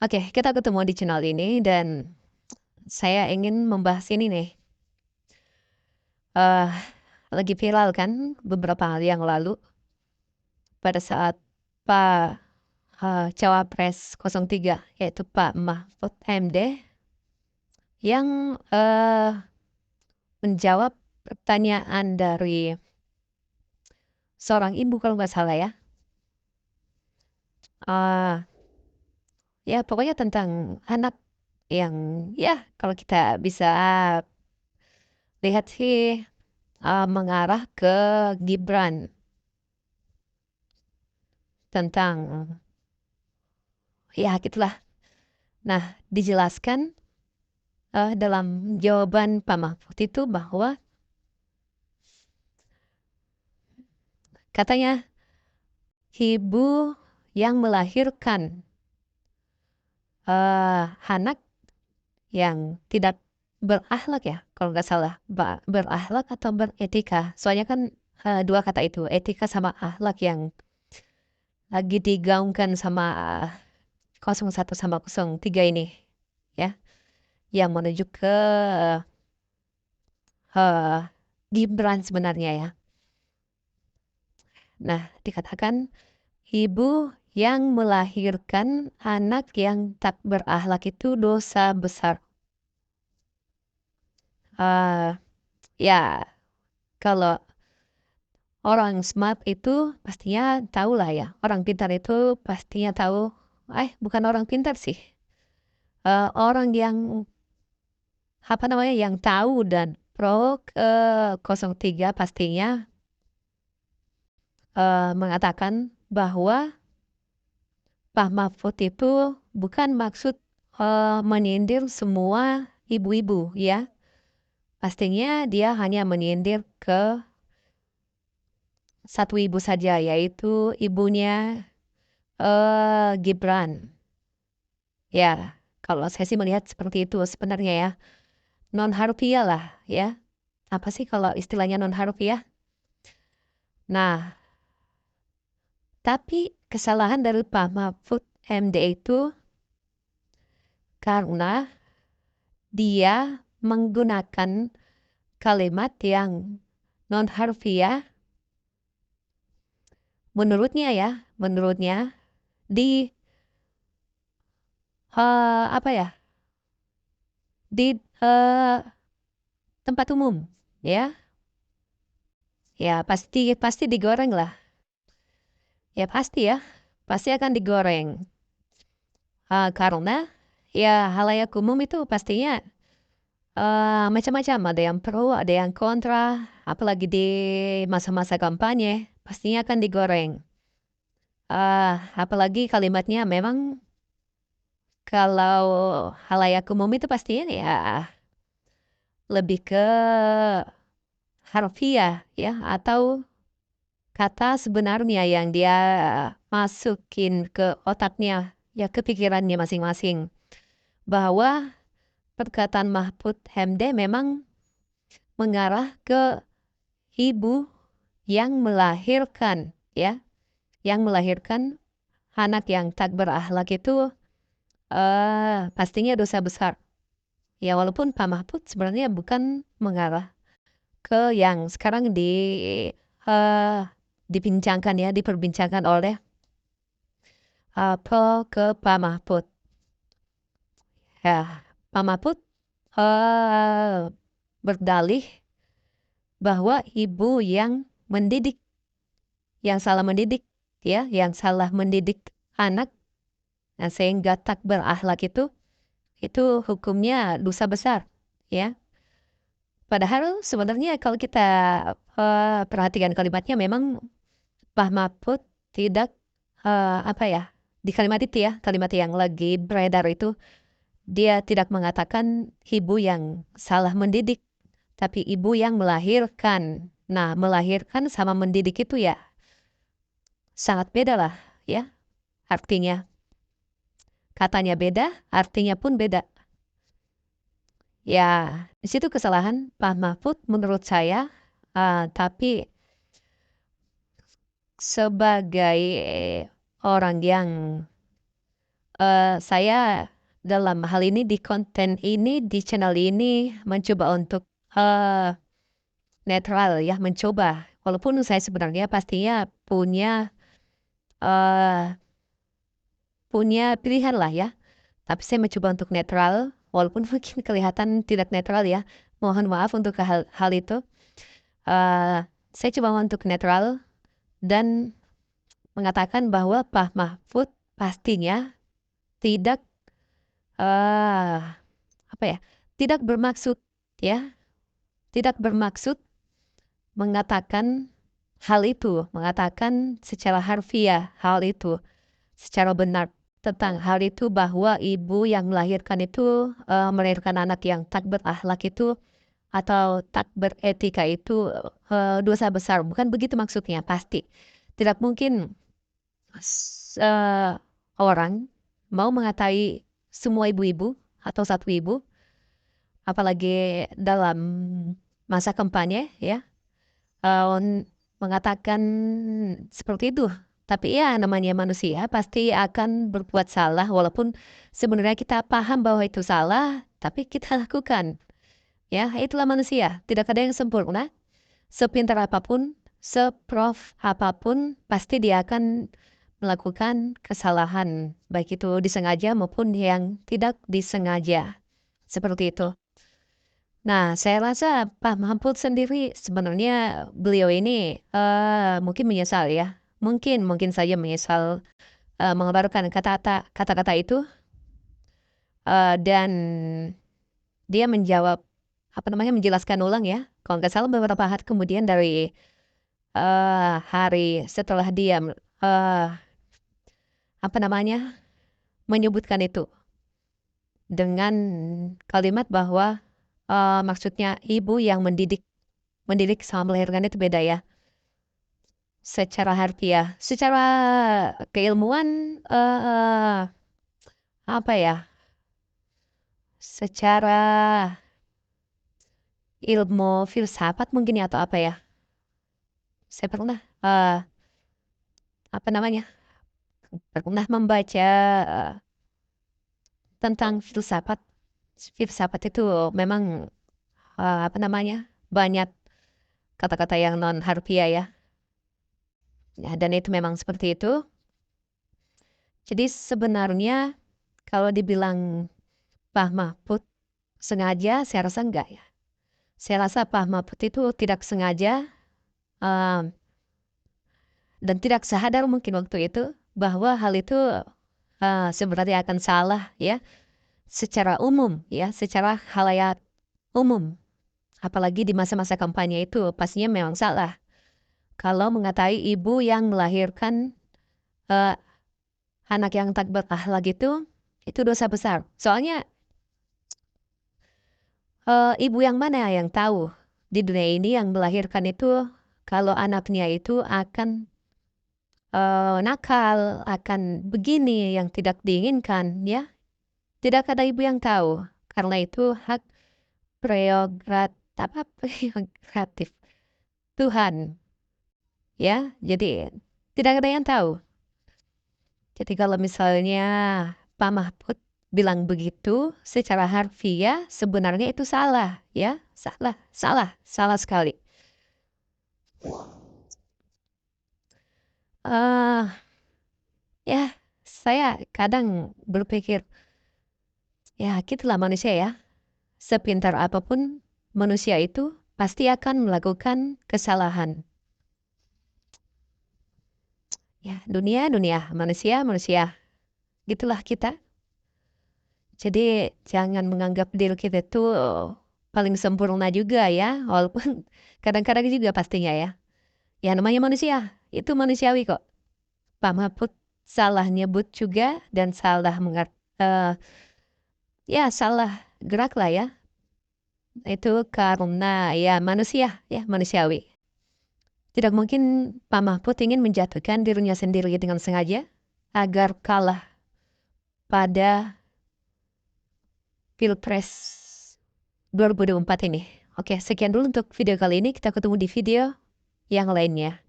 Oke, kita ketemu di channel ini dan saya ingin membahas ini nih. Eh, Lagi viral kan beberapa hari yang lalu pada saat Pak Cawapres 03 yaitu Pak Mahfud MD yang menjawab pertanyaan dari seorang ibu kalau nggak salah ya. Eh, Ya pokoknya tentang anak yang ya kalau kita bisa lihat sih mengarah ke Gibran tentang ya gitulah. Nah, dijelaskan dalam jawaban Pak Mahfud itu bahwa katanya ibu yang melahirkan anak yang tidak berakhlak ya, kalau nggak salah, berakhlak atau beretika. Soalnya kan dua kata itu, etika sama akhlak yang lagi digaungkan sama 01 sama 03 ini, ya, yang menuju ke eh, Gibran sebenarnya ya. Nah, dikatakan ibu yang melahirkan anak yang tak berakhlak itu dosa besar. Ya, kalau orang smart itu pastinya tahu lah ya. Orang pintar itu pastinya tahu. Bukan orang pintar sih. Orang yang apa namanya yang tahu dan pro 03 pastinya mengatakan bahwa Pak Mahfud itu bukan maksud menyindir semua ibu-ibu ya. Pastinya dia hanya menyindir ke satu ibu saja, yaitu ibunya Gibran. Ya, kalau saya sih melihat seperti itu sebenarnya ya. Non harfiah lah ya. Apa sih kalau istilahnya non harfiah? Nah, tapi kesalahan dari Pak Mahfud MD itu karena dia menggunakan kalimat yang non harfiah menurutnya di apa ya? Di tempat umum, ya. Ya, pasti pasti digoreng lah. Ya pasti ya. Pasti akan digoreng. Karena ya halayak umum itu pastinya macam-macam. Ada yang pro, ada yang kontra. Apalagi di masa-masa kampanye, pastinya akan digoreng. Apalagi kalimatnya memang kalau halayak umum itu pastinya ya lebih ke harfiah ya atau kata sebenarnya yang dia masukin ke otaknya ya ke pikirannya masing-masing bahwa perkataan Mahfud MD memang mengarah ke ibu yang melahirkan ya yang melahirkan anak yang tak berakhlak itu pastinya dosa besar. Ya walaupun Pak Mahfud sebenarnya bukan mengarah ke yang sekarang eh, dibincangkan ya, diperbincangkan oleh ke Pak Mahfud. Ya, Pak Mahfud eh, berdalih bahwa ibu yang mendidik, yang salah mendidik, ya, yang salah mendidik anak, nah, sehingga tak berakhlak itu hukumnya dosa besar, ya. Padahal sebenarnya kalau kita perhatikan kalimatnya memang Pak Mahfud tidak apa ya di kalimat itu ya kalimat yang lagi beredar itu dia tidak mengatakan ibu yang salah mendidik tapi ibu yang melahirkan. Nah, melahirkan sama mendidik itu ya sangat beda lah ya artinya. Katanya beda, artinya pun beda. Ya, di situ kesalahan Pak Mahfud menurut saya. Tapi sebagai orang yang saya dalam hal ini di konten ini, di channel ini mencoba untuk, netral ya, mencoba. Walaupun saya sebenarnya pastinya eee, punya pilihan lah ya, tapi saya mencoba untuk netral, walaupun mungkin kelihatan tidak netral ya. Mohon maaf untuk hal hal itu. Saya coba untuk netral dan mengatakan bahwa Pak Mahfud pastinya tidak, eee, apa ya, tidak bermaksud ya, tidak bermaksud mengatakan hal itu, mengatakan secara harfiah hal itu, secara benar tentang hal itu bahwa ibu yang melahirkan itu, melahirkan anak yang tak berakhlak itu atau tak beretika itu, dosa besar, bukan begitu maksudnya, pasti. Tidak mungkin orang mau mengatai semua ibu-ibu atau satu ibu, apalagi dalam masa kampanye ya, mengatakan seperti itu. Tapi ya namanya manusia pasti akan berbuat salah walaupun sebenarnya kita paham bahwa itu salah, tapi kita lakukan. Ya, itulah manusia, tidak ada yang sempurna. Sepintar apapun, seprof apapun, pasti dia akan melakukan kesalahan, baik itu disengaja maupun yang tidak disengaja. Seperti itu. Nah, saya rasa Pak Mahfud sendiri sebenarnya beliau ini, mungkin menyesal ya. Mungkin saja menyesal, mengeluarkan kata-kata itu, dan dia menjawab, apa namanya, menjelaskan ulang ya, kalau nggak salah beberapa hari kemudian dari, hari setelah dia, apa namanya, menyebutkan itu dengan kalimat bahwa, maksudnya ibu yang mendidik mendidik sama melahirkan itu beda ya. Secara harfiah, secara keilmuan, apa ya, secara ilmu filsafat mungkin ya atau apa ya, saya pernah, apa namanya, pernah membaca, tentang filsafat. Filsafat itu memang, apa namanya, banyak kata-kata yang non harfiah ya. Ya, dan itu memang seperti itu. Jadi sebenarnya kalau dibilang Pak Mahfud sengaja, saya rasa enggak ya. Saya rasa Pak Mahfud itu tidak sengaja, mmm, dan tidak sadar mungkin waktu itu bahwa hal itu, sebenarnya akan salah ya, secara umum ya, secara khalayak umum. Apalagi di masa-masa kampanye itu pastinya memang salah. Kalau mengatai ibu yang melahirkan, eee, anak yang tak berakhlak itu dosa besar. Soalnya, ibu yang mana yang tahu di dunia ini yang melahirkan itu kalau anaknya itu akan, nakal, akan begini yang tidak diinginkan ya. Tidak ada ibu yang tahu, karena itu hak prerogatif Tuhan ya. Jadi tidak ada yang tahu. Jadi kalau misalnya Pak Mahfud bilang begitu secara harfiah sebenarnya itu salah ya, salah salah salah sekali. Eee, ya saya kadang berpikir, ya gitulah manusia ya, sepintar apapun manusia itu pasti akan melakukan kesalahan. Ya dunia dunia, manusia manusia, gitulah kita. Jadi jangan menganggap diri kita tuh paling sempurna juga ya, walaupun kadang-kadang juga pastinya ya. Ya namanya manusia, itu manusiawi kok. Pak Mahfud salah nyebut juga dan salah ya salah gerak lah ya. Itu karena ya manusia, ya manusiawi. Tidak mungkin Pak Mahfud ingin menjatuhkan dirinya sendiri dengan sengaja agar kalah pada Pilpres 2024 ini. Oke, sekian dulu untuk video kali ini. Kita ketemu di video yang lainnya.